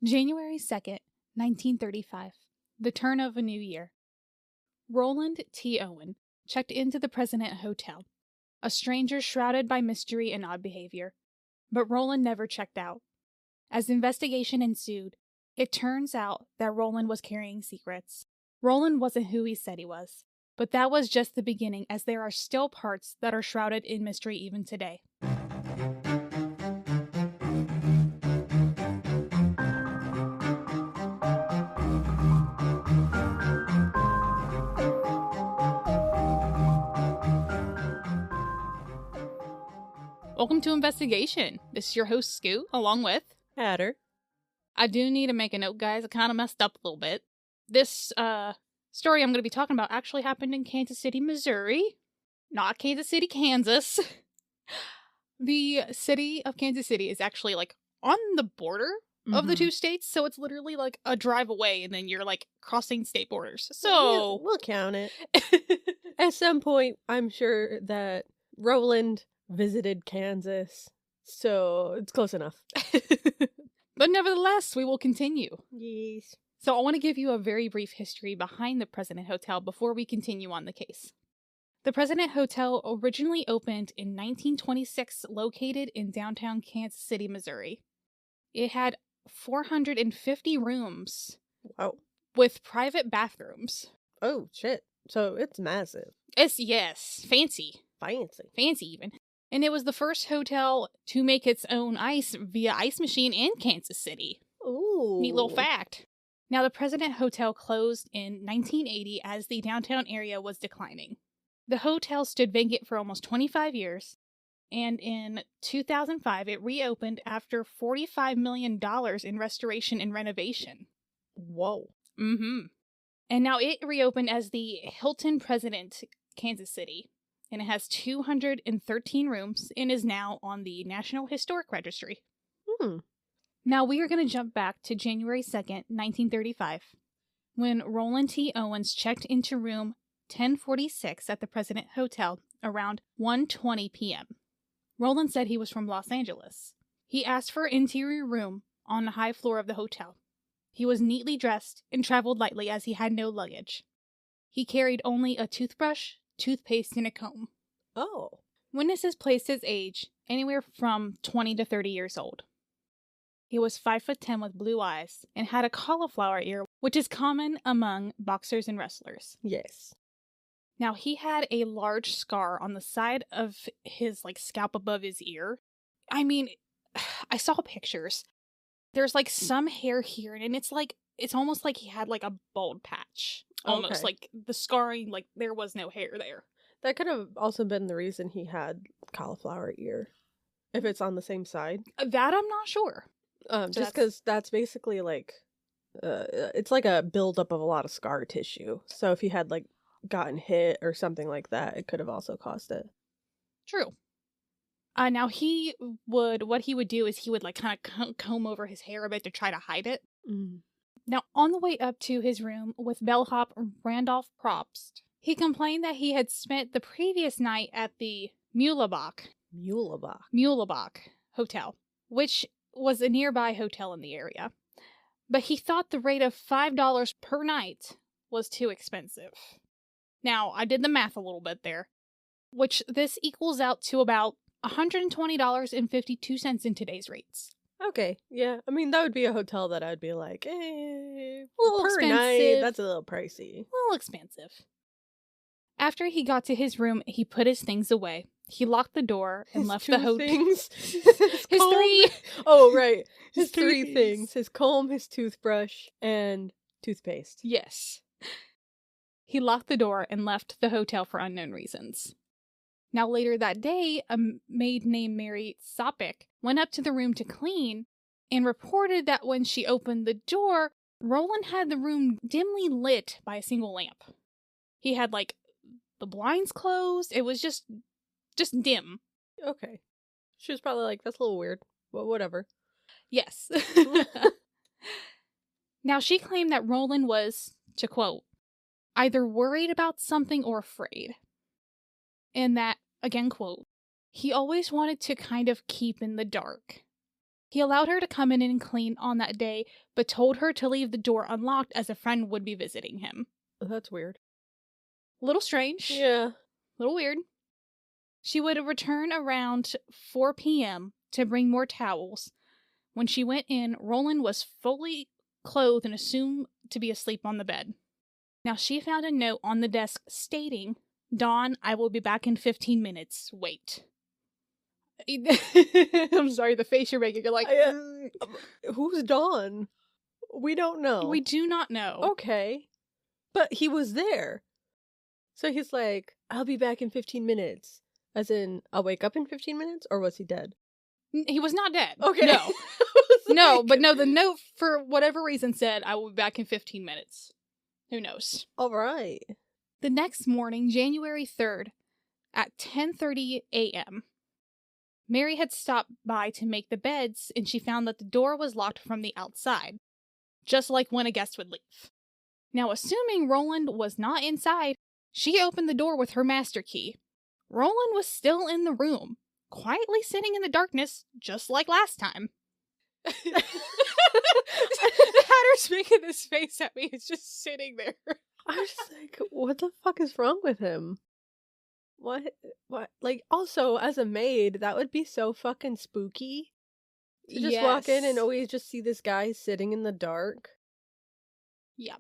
January 2nd, 1935. The turn of a new year. Roland T. Owen checked into the President Hotel, a stranger shrouded by mystery and odd behavior. But Roland never checked out. As the investigation ensued, it turns out that Roland was carrying secrets. Roland wasn't who he said he was, but that was just the beginning, as there are still parts that are shrouded in mystery even today. Welcome to Investigation. This is your host, Scoot, along with Hatter. I do need to make a note, guys. I kind of messed up a little bit. This story I'm going to be talking about actually happened in Kansas City, Missouri. Not Kansas City, Kansas. The city of Kansas City is actually like on the border of the two states, so it's literally like a drive away and then you're like crossing state borders. So We'll count it. At some point, I'm sure that Roland visited Kansas, so it's close enough. But nevertheless, we will continue. Yes. So I want to give you a very brief history behind the President Hotel before we continue on the case. The President Hotel originally opened in 1926, located in downtown Kansas City, Missouri. It had 450 rooms. Wow. With private bathrooms. Oh, shit. So it's massive. Yes, fancy. Fancy even. And it was the first hotel to make its own ice via ice machine in Kansas City. Ooh. Neat little fact. Now, the President Hotel closed in 1980 as the downtown area was declining. The hotel stood vacant for almost 25 years, and in 2005, it reopened after $45 million in restoration and renovation. Whoa. Mm-hmm. And now it reopened as the Hilton President, Kansas City. And it has 213 rooms and is now on the National Historic Registry. Now we are going to jump back to January 2nd, 1935, when Roland T. Owens checked into room 1046 at the President Hotel around 1:20 p.m. Roland said he was from Los Angeles. He asked for an interior room on the high floor of the hotel. He was neatly dressed and traveled lightly as he had no luggage. He carried only a toothbrush, toothpaste, and a comb. Oh. Witnesses placed his age anywhere from 20 to 30 years old. He was 5'10" with blue eyes and had a cauliflower ear, which is common among boxers and wrestlers. Yes. Now, he had a large scar on the side of his scalp above his ear. I mean, I saw pictures. There's some hair here, and it's almost like he had a bald patch. Almost Okay. like the scarring, there was no hair there. That could have also been the reason he had cauliflower ear. If it's on the same side. That I'm not sure. Just because that's basically it's like a buildup of a lot of scar tissue. So if he had gotten hit or something like that, it could have also caused it. True. Now what he would do is he would kind of comb over his hair a bit to try to hide it. Now, on the way up to his room with Bellhop Randolph Probst, he complained that he had spent the previous night at the Muehlebach Hotel, which was a nearby hotel in the area. But he thought the rate of $5 per night was too expensive. Now, I did the math a little bit there, which this equals out to about $120.52 in today's rates. Okay, yeah. I mean, that would be a hotel that I'd be like, a little per expensive. night, that's a little pricey. A little expensive. After he got to his room, he put his things away. He locked the door and left the hotel. His three. Oh, right. His three three things. His comb, his toothbrush, and toothpaste. Yes. He locked the door and left the hotel for unknown reasons. Now, later that day, a maid named Mary Sopik went up to the room to clean and reported that when she opened the door, Roland had the room dimly lit by a single lamp. He had, the blinds closed. It was just dim. Okay. She was probably like, that's a little weird, but whatever. Yes. Now, she claimed that Roland was, to quote, either worried about something or afraid. And that, again, quote, he always wanted to kind of keep in the dark. He allowed her to come in and clean on that day, but told her to leave the door unlocked as a friend would be visiting him. That's weird. A little strange. Yeah. A little weird. She would return around 4 p.m. to bring more towels. When she went in, Roland was fully clothed and assumed to be asleep on the bed. Now, she found a note on the desk stating, "Dawn, I will be back in 15 minutes. Wait." I'm sorry, the face you're making. You're like, who's Dawn? We don't know. We do not know. Okay. But he was there. So he's like, I'll be back in 15 minutes. As in, I'll wake up in 15 minutes? Or was he dead? He was not dead. Okay. No. No, but no, the note, for whatever reason, said, "I will be back in 15 minutes. Who knows? All right. The next morning, January 3rd, at 10:30 a.m., Mary had stopped by to make the beds, and she found that the door was locked from the outside, just like when a guest would leave. Now, assuming Roland was not inside, she opened the door with her master key. Roland was still in the room, quietly sitting in the darkness, just like last time. Hatter's making this face at me. It's just sitting there. I was just like, what the fuck is wrong with him? What? Like, also, as a maid, that would be so fucking spooky. To just walk in and always just see this guy sitting in the dark. Yeah.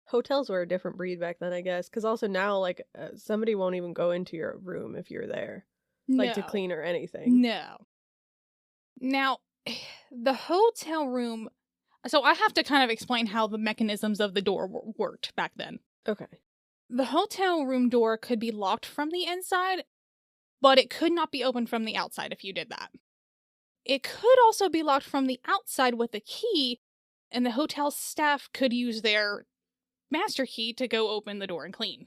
Hotels were a different breed back then, I guess. Because also now, like, somebody won't even go into your room if you're there. Like, to clean or anything. No. Now, the hotel room... So I have to kind of explain how the mechanisms of the door worked back then. Okay. The hotel room door could be locked from the inside, but it could not be opened from the outside if you did that. It could also be locked from the outside with a key, and the hotel staff could use their master key to go open the door and clean.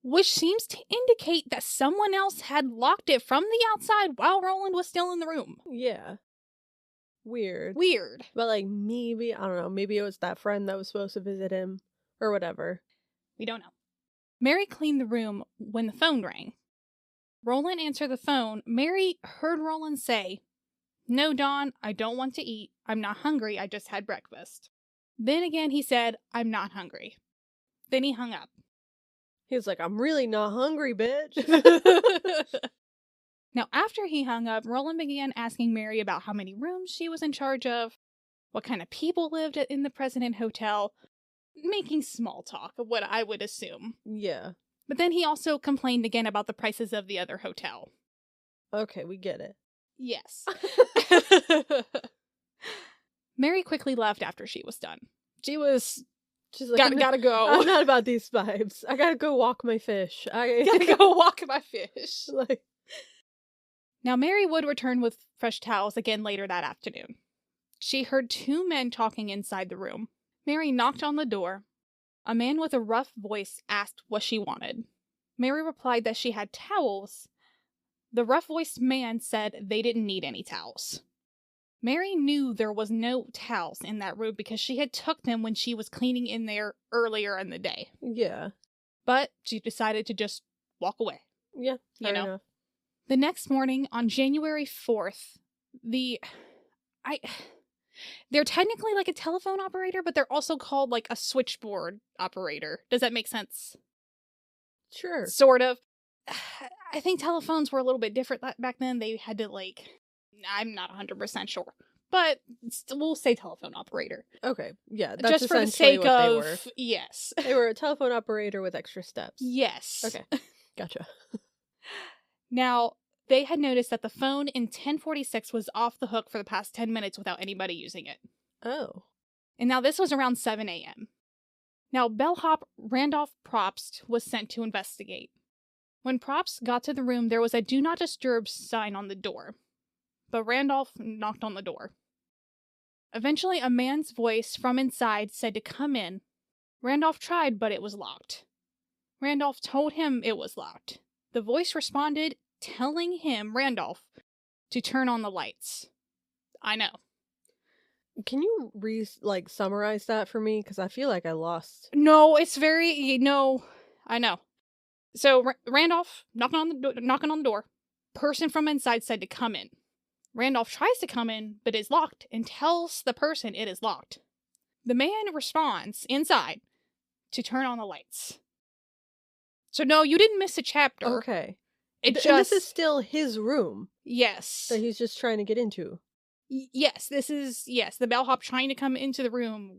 Which seems to indicate that someone else had locked it from the outside while Roland was still in the room. Yeah. Weird. But, like, maybe, I don't know, maybe it was that friend that was supposed to visit him, or whatever. We don't know. Mary cleaned the room when the phone rang. Roland answered the phone. Mary heard Roland say, "No, Dawn, I don't want to eat. I'm not hungry. I just had breakfast." Then again he said, "I'm not hungry." Then he hung up. He was like, "I'm really not hungry, bitch." Now, after he hung up, Roland began asking Mary about how many rooms she was in charge of, what kind of people lived in the President Hotel, making small talk of what I would assume. Yeah. But then he also complained again about the prices of the other hotel. Okay, we get it. Yes. Mary quickly left after she was done. She's like, gotta go. I'm not about these vibes. I gotta go walk my fish. Gotta go walk my fish. Like... Now, Mary would return with fresh towels again later that afternoon. She heard two men talking inside the room. Mary knocked on the door. A man with a rough voice asked what she wanted. Mary replied that she had towels. The rough-voiced man said they didn't need any towels. Mary knew there was no towels in that room because she had took them when she was cleaning in there earlier in the day. Yeah. But she decided to just walk away. Yeah, fair enough. The next morning, on January 4th, they're technically like a telephone operator, but they're also called like a switchboard operator. Does that make sense? Sure. Sort of. I think telephones were a little bit different back then. They had to I'm not 100% sure. But we'll say telephone operator. Okay, yeah. That's just for the sake what of... they were. Yes. They were a telephone operator with extra steps. Yes. Okay, gotcha. Now, they had noticed that the phone in 1046 was off the hook for the past 10 minutes without anybody using it. Oh. And now this was around 7 a.m. Now, Bellhop Randolph Probst was sent to investigate. When Probst got to the room, there was a "Do Not Disturb" sign on the door. But Randolph knocked on the door. Eventually, a man's voice from inside said to come in. Randolph tried, but it was locked. Randolph told him it was locked. The voice responded, telling him, Randolph, to turn on the lights. I know. Can you summarize that for me? Because I feel like I lost. No, it's very... No, I know. So, Randolph knocking on the door. Person from inside said to come in. Randolph tries to come in, but is locked and tells the person it is locked. The man responds inside to turn on the lights. So no, you didn't miss a chapter. Okay. And this is still his room. Yes. That he's just trying to get into. Yes, this is, the bellhop trying to come into the room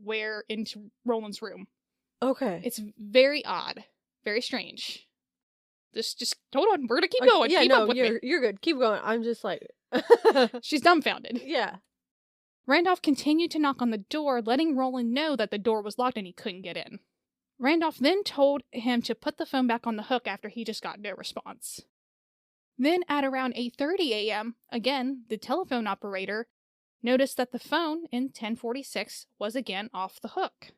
into Roland's room. Okay. It's very odd. Very strange. Just hold on, we're gonna keep going. Yeah, keep no, up with you're good. Keep going. I'm just like... She's dumbfounded. Yeah. Randolph continued to knock on the door, letting Roland know that the door was locked and he couldn't get in. Randolph then told him to put the phone back on the hook after he just got no response. Then at around 8:30 a.m., again, the telephone operator noticed that the phone in 1046 was again off the hook.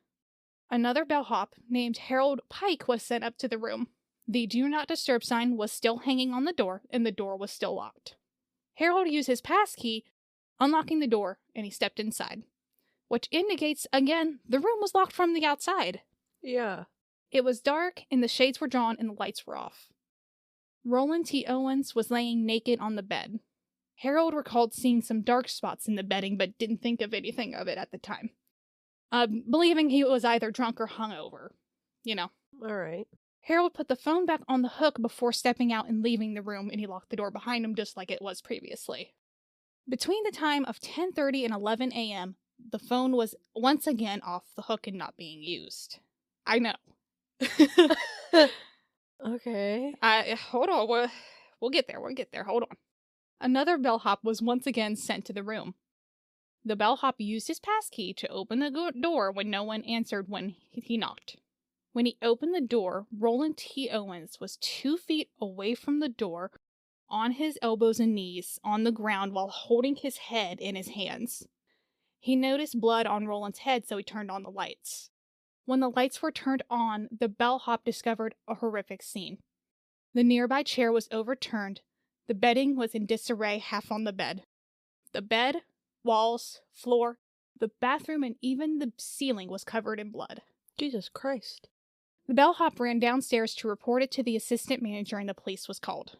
Another bellhop named Harold Pike was sent up to the room. The Do Not Disturb sign was still hanging on the door, and the door was still locked. Harold used his passkey, unlocking the door, and he stepped inside, which indicates, again, the room was locked from the outside. Yeah. It was dark, and the shades were drawn, and the lights were off. Roland T. Owens was laying naked on the bed. Harold recalled seeing some dark spots in the bedding, but didn't think of anything of it at the time. Believing he was either drunk or hungover. All right. Harold put the phone back on the hook before stepping out and leaving the room, and he locked the door behind him just like it was previously. Between the time of 10:30 and 11 a.m., the phone was once again off the hook and not being used. I know. Okay. Hold on. We'll get there. Hold on. Another bellhop was once again sent to the room. The bellhop used his passkey to open the door when no one answered when he knocked. When he opened the door, Roland T. Owens was 2 feet away from the door, on his elbows and knees, on the ground while holding his head in his hands. He noticed blood on Roland's head, so he turned on the lights. When the lights were turned on, the bellhop discovered a horrific scene. The nearby chair was overturned. The bedding was in disarray, half on the bed. The bed, walls, floor, the bathroom, and even the ceiling was covered in blood. Jesus Christ. The bellhop ran downstairs to report it to the assistant manager, and the police was called.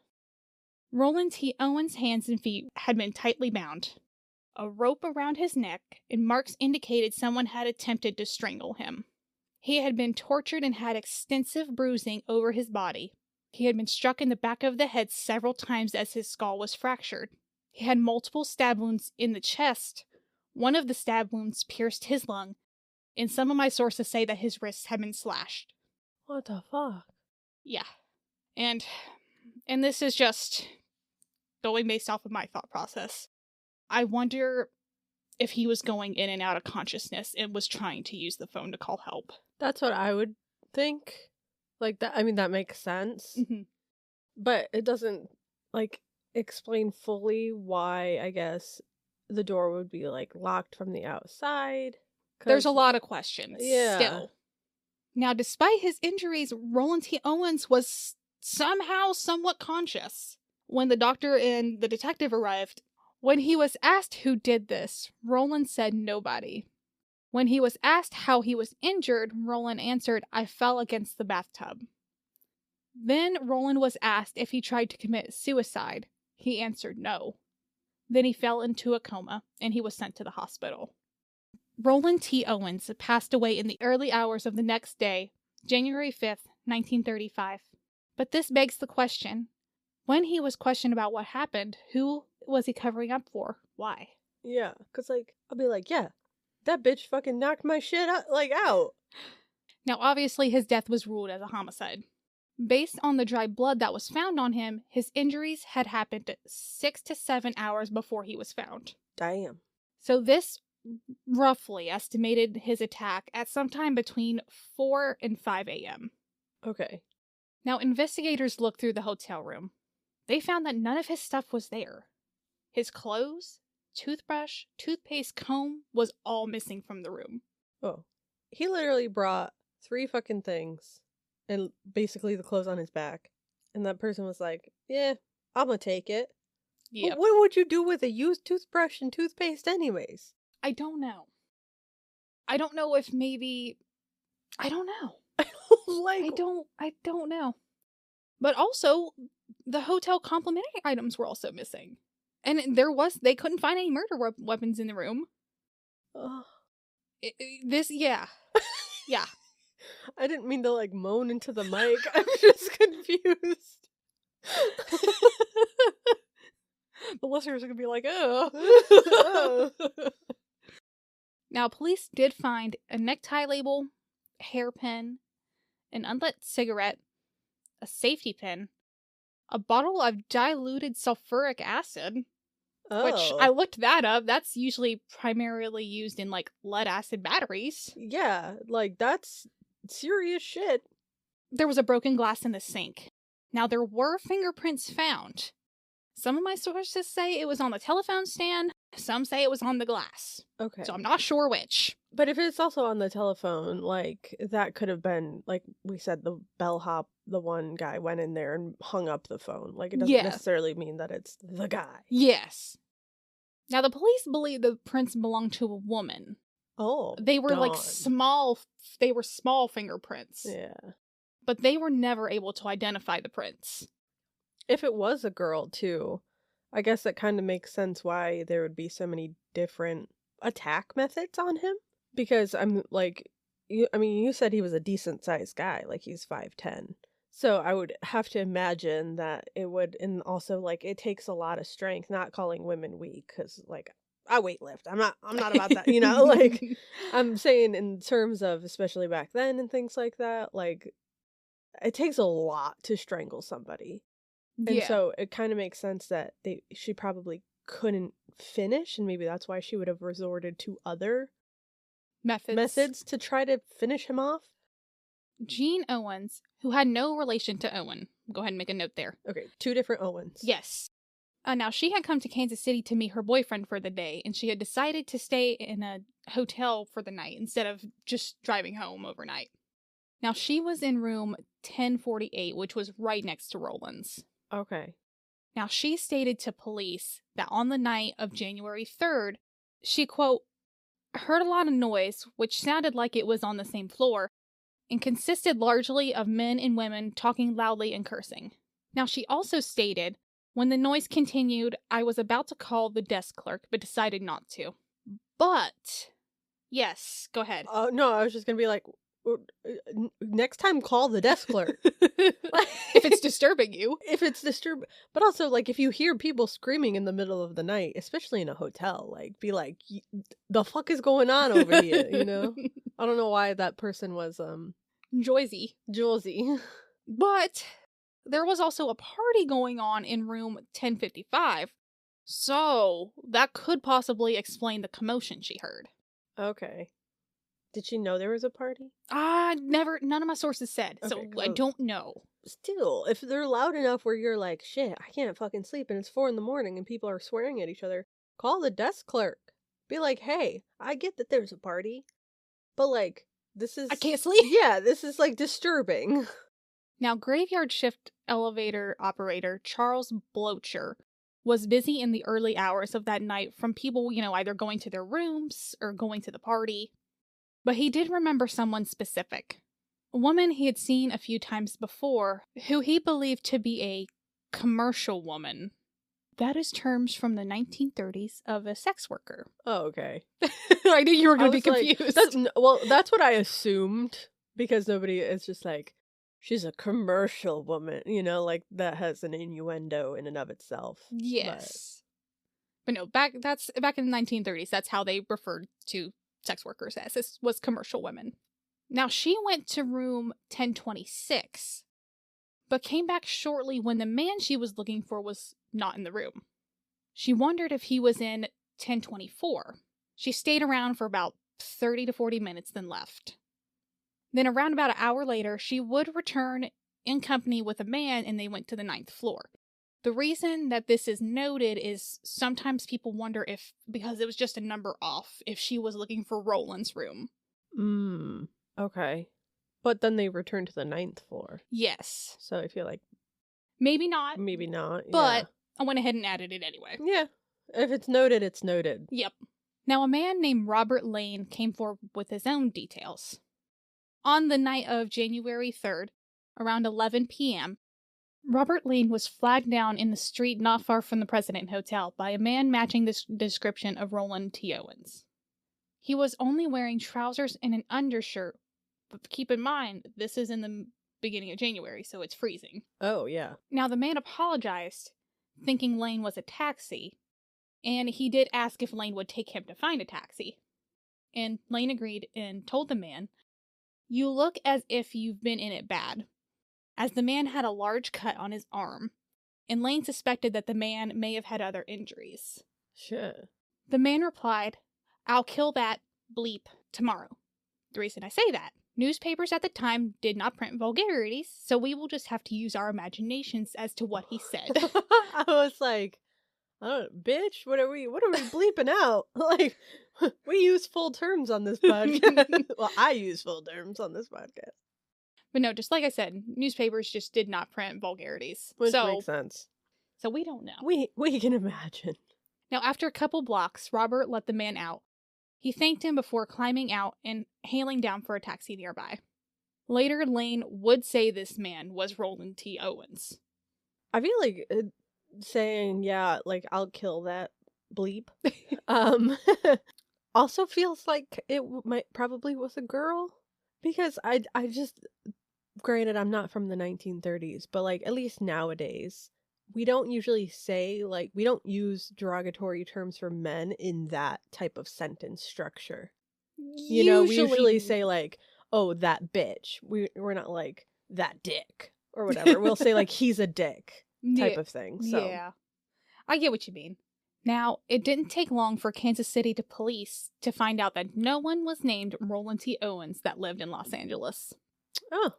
Roland T. Owens' hands and feet had been tightly bound. A rope around his neck, and marks indicated someone had attempted to strangle him. He had been tortured and had extensive bruising over his body. He had been struck in the back of the head several times as his skull was fractured. He had multiple stab wounds in the chest. One of the stab wounds pierced his lung, and some of my sources say that his wrists had been slashed. What the fuck? Yeah. And this is just going based off of my thought process. I wonder if he was going in and out of consciousness and was trying to use the phone to call help. That's what I would think. Like, that, I mean, that makes sense. Mm-hmm. But it doesn't, explain fully why, I guess, the door would be, locked from the outside. There's a lot of questions. Yeah. Still. Now, despite his injuries, Roland T. Owens was somehow somewhat conscious when the doctor and the detective arrived. When he was asked who did this, Roland said nobody. When he was asked how he was injured, Roland answered, "I fell against the bathtub." Then Roland was asked if he tried to commit suicide. He answered no. Then he fell into a coma, and he was sent to the hospital. Roland T. Owens passed away in the early hours of the next day, January 5th, 1935. But this begs the question, when he was questioned about what happened, who was he covering up for? Why? Yeah, because, I'll be like, yeah, that bitch fucking knocked my shit out. Now, obviously, his death was ruled as a homicide. Based on the dry blood that was found on him, his injuries had happened 6 to 7 hours before he was found. Damn. So this roughly estimated his attack at sometime between 4 and 5 a.m. Okay. Now, investigators looked through the hotel room. They found that none of his stuff was there. His clothes, toothbrush, toothpaste, comb was all missing from the room. Oh. He literally brought 3 fucking things and basically the clothes on his back. And that person was like, yeah, I'm gonna take it. Yeah. What would you do with a used toothbrush and toothpaste anyways? I don't know. I don't know if maybe... I don't know. I don't know. But also, the hotel complimentary items were also missing. And they couldn't find any murder weapons in the room. Oh. Yeah. Yeah. I didn't mean to, like, moan into the mic. I'm just confused. The listeners are going to be like, oh. Now, police did find a necktie label, a hairpin, an unlit cigarette, a safety pin, a bottle of diluted sulfuric acid, which I looked that up. That's usually primarily used in, like, lead acid batteries. Yeah, like, that's serious shit. There was a broken glass in the sink. Now, there were fingerprints found. Some of my sources say it was on the telephone stand. Some say it was on the glass. Okay. So I'm not sure which. But if it's also on the telephone, like, that could have been, like we said, the bellhop, the one guy went in there and hung up the phone. Like, it doesn't necessarily mean that it's the guy. Yes. Now, the police believe the prints belonged to a woman. Oh, they were like small fingerprints. Yeah. But they were never able to identify the prints. If it was a girl, too, I guess that kind of makes sense why there would be so many different attack methods on him. Because I'm like, you said he was a decent sized guy, like he's 5'10". So I would have to imagine that it would, and also like it takes a lot of strength, not calling women weak, because like I weightlift. I'm not about that, like I'm saying in terms of, especially back then and things like that, like it takes a lot to strangle somebody. And so it kind of makes sense that she probably couldn't finish, and maybe that's why she would have resorted to other methods to try to finish him off. Jean Owens, who had no relation to Owen. Go ahead and make a note there. Okay, 2 different Owens. Yes. Now, she had come to Kansas City to meet her boyfriend for the day, and she had decided to stay in a hotel for the night instead of just driving home overnight. Now, she was in room 1048, which was right next to Roland's. Okay. Now, she stated to police that on the night of January 3rd, she, quote, heard a lot of noise, which sounded like it was on the same floor, and consisted largely of men and women talking loudly and cursing. Now, she also stated, when the noise continued, I was about to call the desk clerk, but decided not to. But, yes, go ahead. No, I was just going to be like, next time call the desk clerk. If it's disturbing you. But also, like, if you hear people screaming in the middle of the night, especially in a hotel, like, be like, the fuck is going on over here, I don't know why that person was, Joyzy. But there was also a party going on in room 1055, so that could possibly explain the commotion she heard. Okay. Did she know there was a party? None of my sources said, okay, so I don't know. Still, if they're loud enough where you're like, shit, I can't fucking sleep, and it's 4 a.m. and people are swearing at each other, call the desk clerk. Be like, hey, I get that there's a party, but like, I can't sleep. Yeah, this is like disturbing. Now, graveyard shift elevator operator Charles Blocher was busy in the early hours of that night from people, either going to their rooms or going to the party. But he did remember someone specific. A woman he had seen a few times before, who he believed to be a commercial woman. That is terms from the 1930s of a sex worker. Oh, okay. I knew you were going to be confused. That's what I assumed, because nobody is just like, she's a commercial woman, like that has an innuendo in and of itself. Yes. But no, back in the 1930s, that's how they referred to sex workers as. This was commercial women. Now, she went to room 1026, but came back shortly when the man she was looking for was not in the room. She wondered if he was in 1024. She stayed around for about 30 to 40 minutes, then left. Then around about an hour later, she would return in company with a man, and they went to the 9th floor. The reason that this is noted is sometimes people wonder if, because it was just a number off, if she was looking for Roland's room. Okay. But then they returned to the 9th floor. Yes. So I feel like... Maybe not. But I went ahead and added it anyway. Yeah. If it's noted, it's noted. Yep. Now, a man named Robert Lane came forward with his own details. On the night of January 3rd, around 11 p.m., Robert Lane was flagged down in the street not far from the President Hotel by a man matching the description of Roland T. Owens. He was only wearing trousers and an undershirt, but keep in mind, this is in the beginning of January, so it's freezing. Oh, yeah. Now, the man apologized, thinking Lane was a taxi, and he did ask if Lane would take him to find a taxi. And Lane agreed and told the man, "You look as if you've been in it bad," as the man had a large cut on his arm, and Lane suspected that the man may have had other injuries. Shit. The man replied, "I'll kill that bleep tomorrow." The reason I say that, newspapers at the time did not print vulgarities, so we will just have to use our imaginations as to what he said. I was like, I don't know, bitch, what are we bleeping out? Like, we use full terms on this podcast. Well, I use full terms on this podcast. But no, just like I said, newspapers just did not print vulgarities. Which makes sense. So we don't know. We can imagine. Now, after a couple blocks, Robert let the man out. He thanked him before climbing out and hailing down for a taxi nearby. Later, Lane would say this man was Roland T. Owens. I feel like saying, yeah, like, I'll kill that bleep, also feels like it probably was a girl. Because I just, granted, I'm not from the 1930s, but, like, at least nowadays, we don't usually say, like, we don't use derogatory terms for men in that type of sentence structure. You know, we usually say, like, oh, that bitch. We're not like, that dick, or whatever. We'll say, like, he's a dick type of thing. So. Yeah. I get what you mean. Now, it didn't take long for Kansas City police to find out that no one was named Roland T. Owens that lived in Los Angeles. Oh.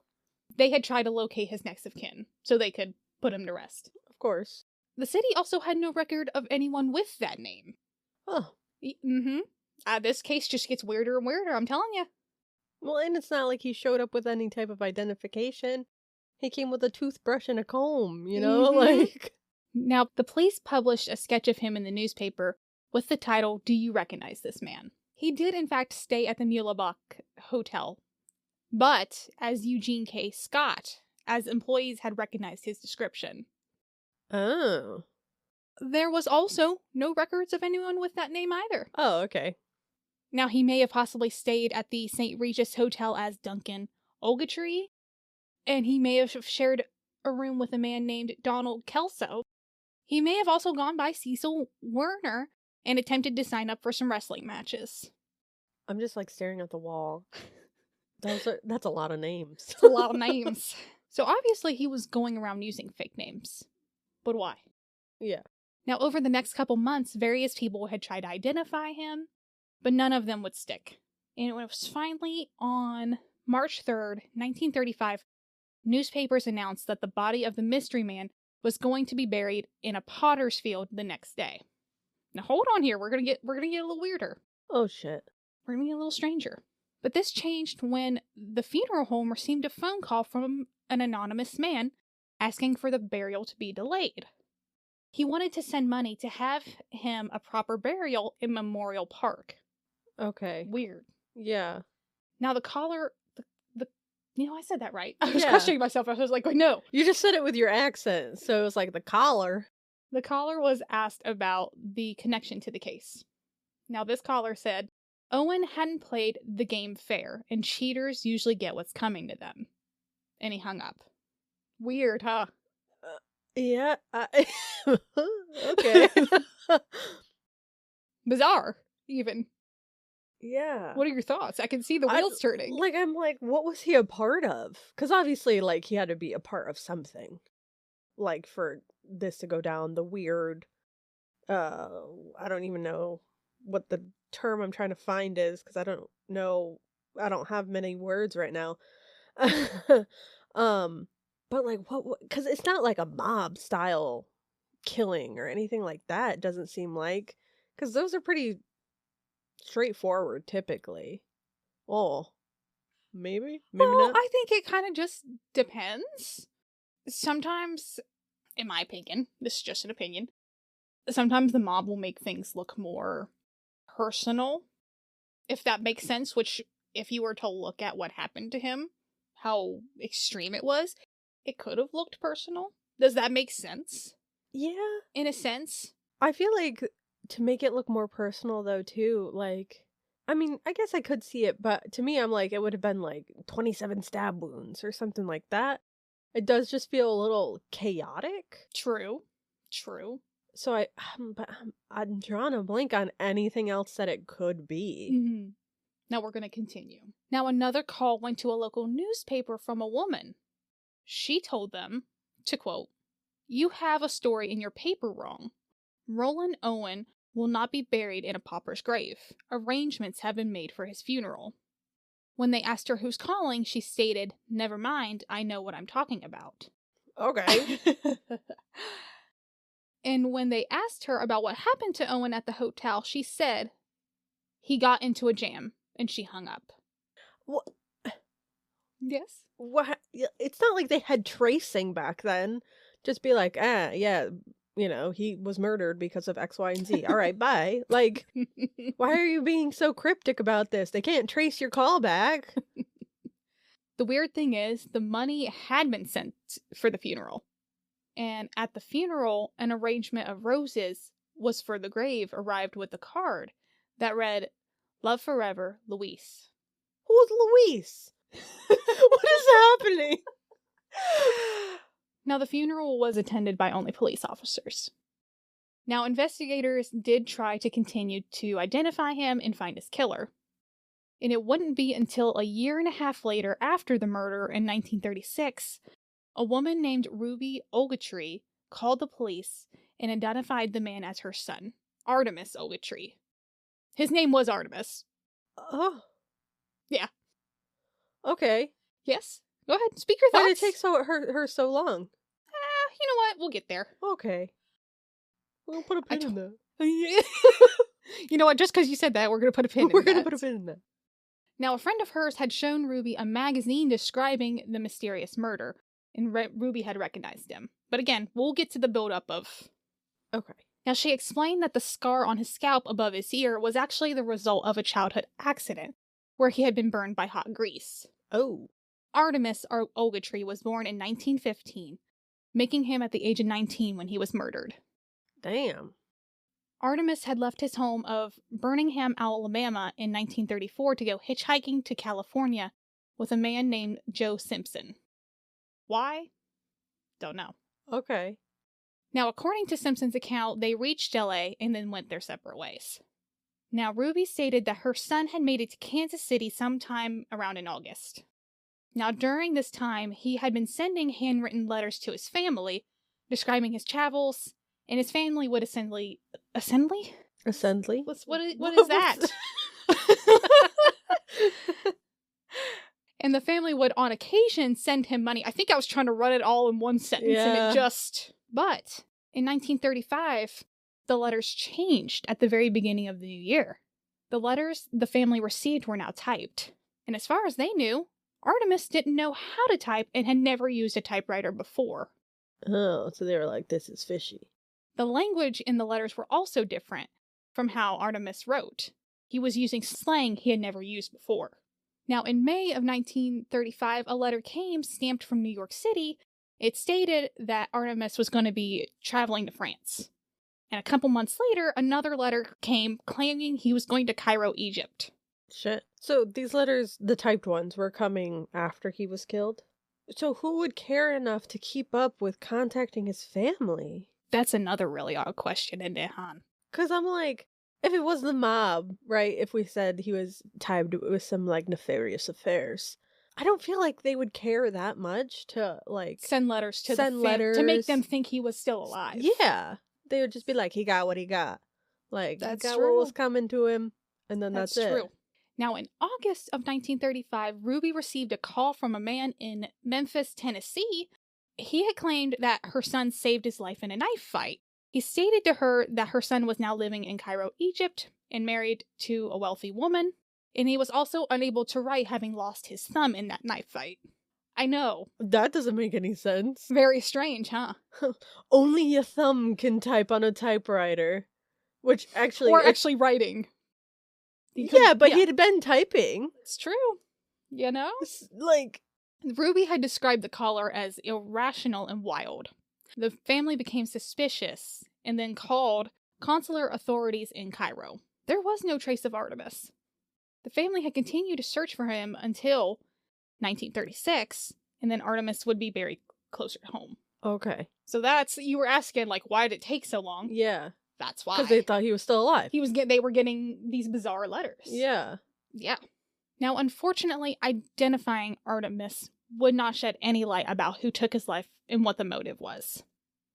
They had tried to locate his next of kin, so they could put him to rest. Of course. The city also had no record of anyone with that name. Oh. Mm-hmm. This case just gets weirder and weirder, I'm telling you. Well, and it's not like he showed up with any type of identification. He came with a toothbrush and a comb, you know? Mm-hmm. Like... Now, the police published a sketch of him in the newspaper with the title, "Do You Recognize This Man?" He did, in fact, stay at the Muehlebach Hotel, but as Eugene K. Scott, as employees had recognized his description. Oh. There was also no records of anyone with that name either. Oh, okay. Now, he may have possibly stayed at the St. Regis Hotel as Duncan Ogletree, and he may have shared a room with a man named Donald Kelso. He may have also gone by Cecil Werner and attempted to sign up for some wrestling matches. I'm just, like, staring at the wall. That's a lot of names. It's a lot of names. So obviously he was going around using fake names. But why? Yeah. Now, over the next couple months, various people had tried to identify him, but none of them would stick. And it was finally on March 3rd, 1935, newspapers announced that the body of the mystery man was going to be buried in a potter's field the next day. Now hold on here, we're gonna get a little weirder. Oh shit. We're gonna get a little stranger. But this changed when the funeral home received a phone call from an anonymous man asking for the burial to be delayed. He wanted to send money to have him a proper burial in Memorial Park. Okay. Weird. Yeah. Now the caller, I said that right. I was questioning myself. I was like, no. You just said it with your accent, so it was like the caller. The caller was asked about the connection to the case. Now this caller said, Owen hadn't played the game fair, and cheaters usually get what's coming to them. And he hung up. Weird, huh? Yeah. Okay. Bizarre, even. Yeah. What are your thoughts? I can see the wheels turning. I'm like, what was he a part of? Because obviously, like, he had to be a part of something. Like, for this to go down the weird, I don't even know what the term I'm trying to find is, because I don't know, I don't have many words right now. But like, what, because it's not like a mob style killing or anything like that, it doesn't seem like, because those are pretty straightforward typically. Oh, maybe not. I think it kind of just depends. Sometimes, in my opinion, this is just an opinion, sometimes the mob will make things look more personal, if that makes sense, which if you were to look at what happened to him, how extreme it was, it could have looked personal. Does that make sense? Yeah. In a sense? I feel like to make it look more personal, though, too, like, I mean, I guess I could see it, but to me, I'm like, it would have been like 27 stab wounds or something like that. It does just feel a little chaotic. True. So I'm drawing a blank on anything else that it could be. Mm-hmm. Now we're going to continue. Now another call went to a local newspaper from a woman. She told them, to quote, "You have a story in your paper wrong. Roland Owen will not be buried in a pauper's grave. Arrangements have been made for his funeral." When they asked her who's calling, she stated, "Never mind, I know what I'm talking about." Okay. And when they asked her about what happened to Owen at the hotel, she said, "He got into a jam," and she hung up. What? Yes? What? It's not like they had tracing back then. Just be like, yeah, he was murdered because of X, Y, and Z. All right, bye. Like, why are you being so cryptic about this? They can't trace your call back. The weird thing is, the money had been sent for the funeral. And at the funeral, an arrangement of roses was for the grave arrived with a card that read, "Love forever, Luis." Who's Luis? What is happening? Now, the funeral was attended by only police officers. Now, investigators did try to continue to identify him and find his killer. And it wouldn't be until a year and a half later, after the murder in 1936, a woman named Ruby Ogletree called the police and identified the man as her son, Artemus Ogletree. His name was Artemus. Oh. Yeah. Okay. Yes? Go ahead, speak your thoughts. Why did it take her so long? You know what? We'll get there. Okay. We'll put a pin in that. You know what? Just because you said that, we're going to put a pin in that. We're going to put a pin in that. Now, a friend of hers had shown Ruby a magazine describing the mysterious murder, and Ruby had recognized him. But again, we'll get to the buildup of... Okay. Now, she explained that the scar on his scalp above his ear was actually the result of a childhood accident, where he had been burned by hot grease. Oh. Artemus Ogletree was born in 1915, making him at the age of 19 when he was murdered. Damn. Artemus had left his home of Birmingham, Alabama in 1934 to go hitchhiking to California with a man named Joe Simpson. Why? Don't know. Okay. Now, according to Simpson's account, they reached LA and then went their separate ways. Now, Ruby stated that her son had made it to Kansas City sometime around in August. Now, during this time, he had been sending handwritten letters to his family, describing his travels, and his family would Assembly? What is that? And the family would, on occasion, send him money. I think I was trying to run it all in one sentence, and it just... But, in 1935, the letters changed at the very beginning of the new year. The letters the family received were now typed. And as far as they knew, Artemus didn't know how to type and had never used a typewriter before. Oh, so they were like, this is fishy. The language in the letters were also different from how Artemus wrote. He was using slang he had never used before. Now, in May of 1935, a letter came stamped from New York City. It stated that Artemus was going to be traveling to France. And a couple months later, another letter came claiming he was going to Cairo, Egypt. Shit. So these letters, the typed ones, were coming after he was killed? So who would care enough to keep up with contacting his family? That's another really odd question, isn't it, Han? Because I'm like, if it was the mob, right, if we said he was tied with some, like, nefarious affairs, I don't feel like they would care that much to, like... Send letters to to make them think he was still alive. Yeah. They would just be like, he got what he got. Like, that's he got true. what was coming to him, and then that's it. True. Now, in August of 1935, Ruby received a call from a man in Memphis, Tennessee. He had claimed that her son saved his life in a knife fight. He stated to her that her son was now living in Cairo, Egypt, and married to a wealthy woman, and he was also unable to write, having lost his thumb in that knife fight. I know. That doesn't make any sense. Very strange, huh? Only your thumb can type on a typewriter. Which actually... Or actually writing. Yeah, but he'd been typing. It's true. You know? Like... Ruby had described the caller as irrational and wild. the family became suspicious and then called consular authorities in Cairo. There was no trace of Artemus. The family had continued to search for him until 1936, and then Artemus would be buried closer to home. Okay. So that's, you were asking, like, why did it take so long? Yeah. That's why. Because they thought he was still alive. They were getting these bizarre letters. Yeah. Yeah. Now, unfortunately, identifying Artemus would not shed any light about who took his life and what the motive was.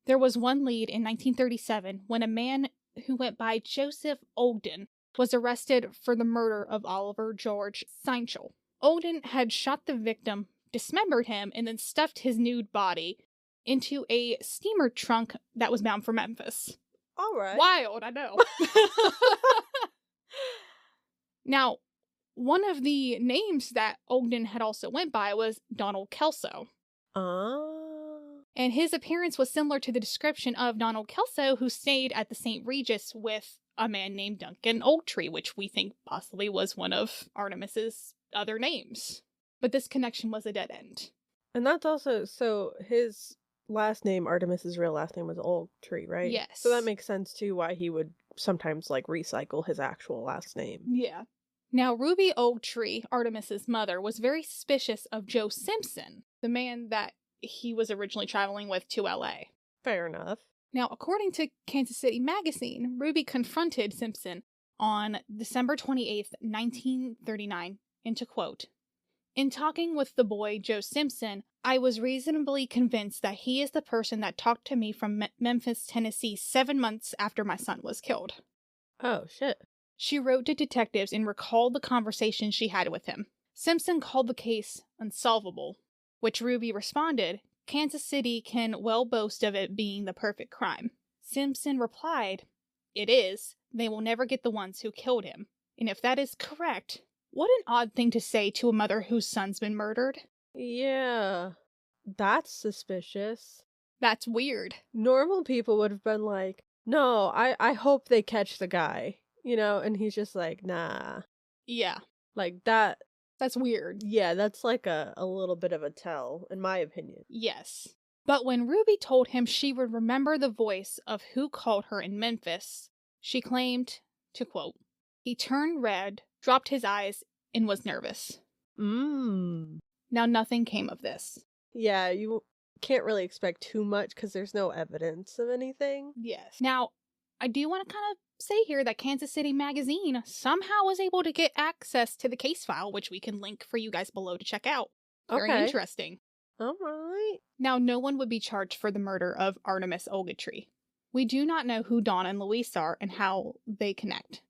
There was one lead in 1937 when a man who went by Joseph Ogden was arrested for the murder of Oliver George Seinchel. Ogden had shot the victim, dismembered him, and then stuffed his nude body into a steamer trunk that was bound for Memphis. All right. Wild, I know. Now, one of the names that Ogden had also went by was Donald Kelso. And his appearance was similar to the description of Donald Kelso, who stayed at the St. Regis with a man named Duncan Ogletree, which we think possibly was one of Artemis's other names. But this connection was a dead end. And that's also, so his last name, Artemis's real last name was Ogletree, right? Yes. So that makes sense too why he would sometimes like recycle his actual last name. Yeah. Now, Ruby Ogletree, Artemis's mother, was very suspicious of Joe Simpson, the man that he was originally traveling with to LA. Fair enough. Now, according to Kansas City Magazine, Ruby confronted Simpson on December 28th, 1939, and to quote, "In talking with the boy, Joe Simpson, I was reasonably convinced that he is the person that talked to me from Memphis, Tennessee 7 months after my son was killed." Oh, shit. She wrote to detectives and recalled the conversation she had with him. Simpson called the case unsolvable, which Ruby responded, "Kansas City can well boast of it being the perfect crime." Simpson replied, "It is. They will never get the ones who killed him." And if that is correct, what an odd thing to say to a mother whose son's been murdered. Yeah. That's suspicious. That's weird. Normal people would have been like, no, I hope they catch the guy, you know? And he's just like, nah. Yeah. Like that. That's weird. Yeah, that's like a little bit of a tell, in my opinion. Yes. But when Ruby told him she would remember the voice of who called her in Memphis, she claimed, to quote, "He turned red, dropped his eyes, and was nervous." Now, nothing came of this. Yeah, you can't really expect too much because there's no evidence of anything. Yes. Now, I do want to kind of say here that Kansas City Magazine somehow was able to get access to the case file, which we can link for you guys below to check out. Very interesting. All right. Now, no one would be charged for the murder of Artemus Ogletree. We do not know who Dawn and Luis are and how they connect.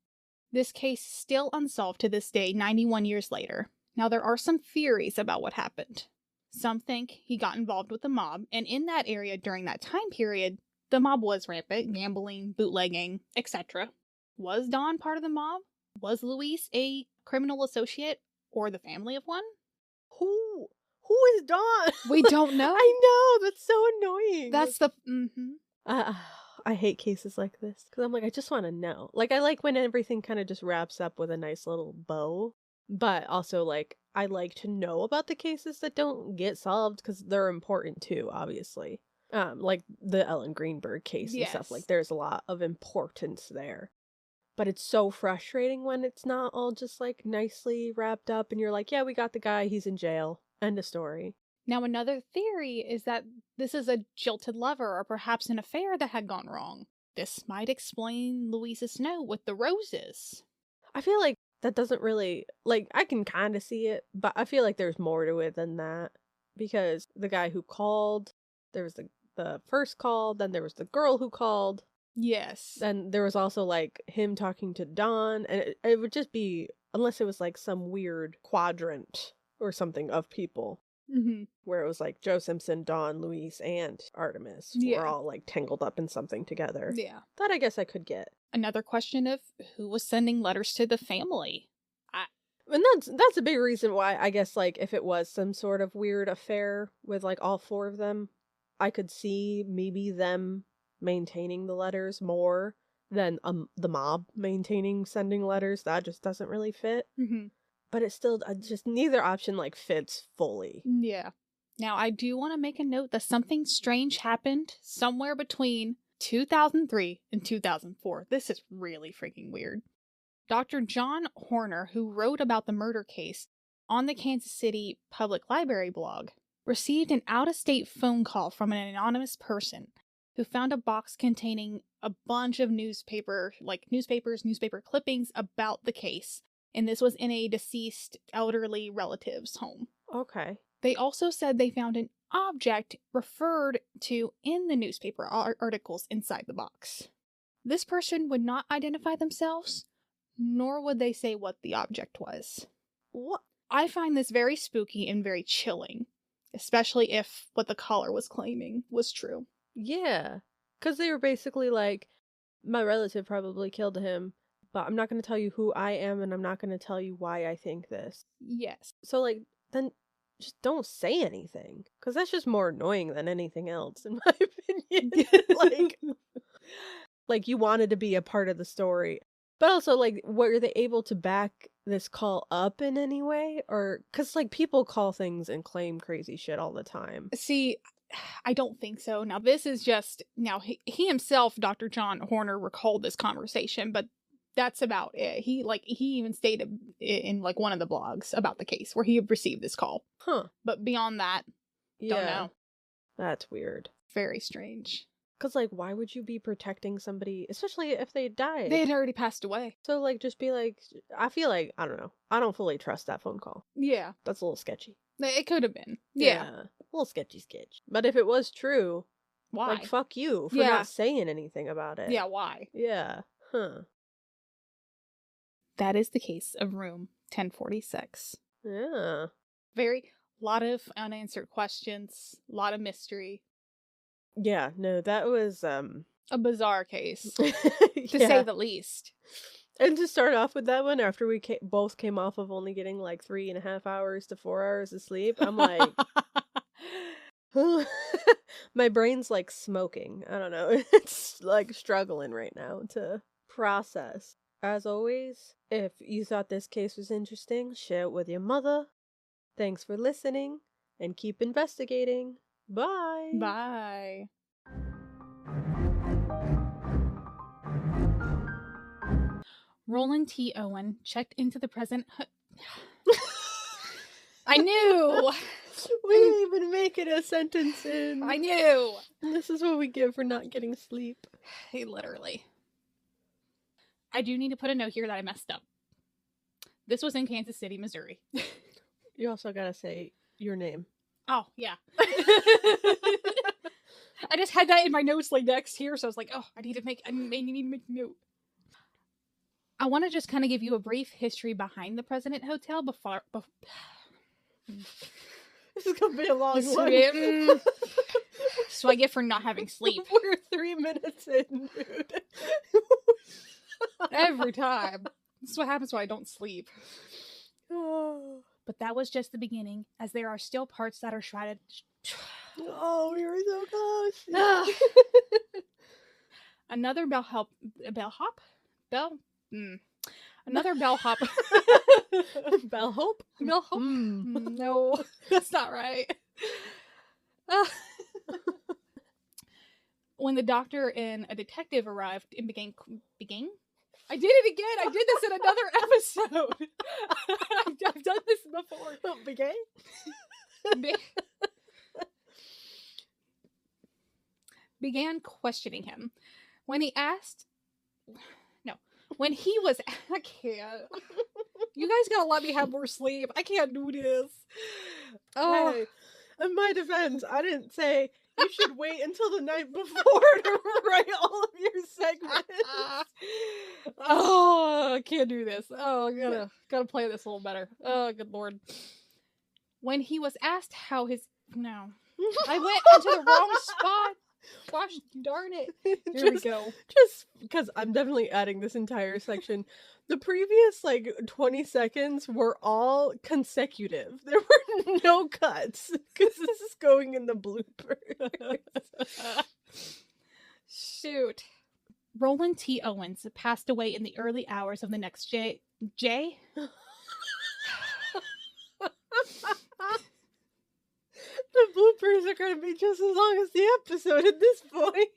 This case is still unsolved to this day, 91 years later. Now, there are some theories about what happened. Some think he got involved with the mob, and in that area during that time period, the mob was rampant, gambling, bootlegging, etc. Was Dawn part of the mob? Was Luis a criminal associate or the family of one? Who is Dawn? We don't know. I know, that's so annoying. That's the... I hate cases like this because I'm like, I just want to know. Like, I like when everything kind of just wraps up with a nice little bow, but also like I like to know about the cases that don't get solved because they're important too, obviously. Like the Ellen Greenberg case and stuff. Like, there's a lot of importance there. But it's so frustrating when it's not all just like nicely wrapped up and you're like, yeah, we got the guy, he's in jail. End of story. Now, another theory is that this is a jilted lover or perhaps an affair that had gone wrong. This might explain Luis's note with the roses. I feel like that doesn't really, like, I can kind of see it, but I feel like there's more to it than that. Because the guy who called, there was the first call, then there was the girl who called. Yes. Then there was also, like, him talking to Dawn, and it would just be, unless it was, like, some weird quadrant or something of people. Mm-hmm. Where it was, like, Joe Simpson, Dawn, Luis, and Artemis were all, like, tangled up in something together. Yeah. That I guess I could get. Another question of who was sending letters to the family. And that's a big reason why, I guess, like, if it was some sort of weird affair with, like, all four of them, I could see maybe them maintaining the letters more than the mob sending letters. That just doesn't really fit. Mm-hmm. But it's still just neither option, like, fits fully. Yeah. Now, I do want to make a note that something strange happened somewhere between 2003 and 2004. This is really freaking weird. Dr. John Horner, who wrote about the murder case on the Kansas City Public Library blog, received an out-of-state phone call from an anonymous person who found a box containing a bunch of newspaper clippings about the case. And this was in a deceased elderly relative's home. Okay. They also said they found an object referred to in the newspaper articles inside the box. This person would not identify themselves, nor would they say what the object was. What? I find this very spooky and very chilling, especially if what the caller was claiming was true. Yeah. Because they were basically like, my relative probably killed him, but I'm not going to tell you who I am, and I'm not going to tell you why I think this. Yes. So, like, then just don't say anything. Because that's just more annoying than anything else, in my opinion. Like, you wanted to be a part of the story. But also, like, were they able to back this call up in any way? Or, because, like, people call things and claim crazy shit all the time. See, I don't think so. Now, this is just, he himself, Dr. John Horner, recalled this conversation, but that's about it. He even stated in, like, one of the blogs about the case where he had received this call. Huh. But beyond that, don't know. That's weird. Very strange. Because, like, why would you be protecting somebody, especially if they died? They had already passed away. So, like, just be like, I feel like, I don't know. I don't fully trust that phone call. Yeah. That's a little sketchy. It could have been. Yeah. A little sketchy. But if it was true, why? Like, fuck you for not saying anything about it. Yeah, why? Yeah. Huh. That is the case of room 1046. Yeah. Lot of unanswered questions, a lot of mystery. Yeah, no, that was, a bizarre case, to yeah. say the least. And to start off with that one, after we both came off of only getting, like, 3.5 hours to 4 hours of sleep, I'm like, my brain's, like, smoking. I don't know. It's, like, struggling right now to process. As always, if you thought this case was interesting, share it with your mother. Thanks for listening, and keep investigating. Bye! Bye! Roland T. Owen checked into the present... I knew! We didn't even make it a sentence in. I knew! This is what we get for not getting sleep. Hey, literally. I do need to put a note here that I messed up. This was in Kansas City, Missouri. You also gotta say your name. Oh, yeah. I just had that in my notes, like, next here, so I was like, oh, I need to make a note. I want to just kind of give you a brief history behind the President Hotel before... This is gonna be a long one. So I get for not having sleep. We're 3 minutes in, dude. Every time. This is what happens when I don't sleep. But that was just the beginning, as there are still parts that are shrouded. Oh, we were so close. Another bellhop. Another bellhop. Bellhop? Bellhop? No, that's not right. When the doctor and a detective arrived and began? I did it again. I did this in another episode. I've done this before. Began questioning him. When he was, I can't. You guys gotta let me have more sleep. I can't do this. Oh, hey, in my defense, I didn't say you should wait until the night before to write all of your segments. Oh, I can't do this. Oh, I gotta play this a little better. Oh, good lord. When he was asked how I went into the wrong spot. Gosh darn it. Here we go. Just because I'm definitely adding this entire section. The previous, 20 seconds were all consecutive. There were no cuts. Because this is going in the bloopers. Shoot. Roland T. Owens passed away in the early hours of the next J? The gonna be just as long as the episode at this point.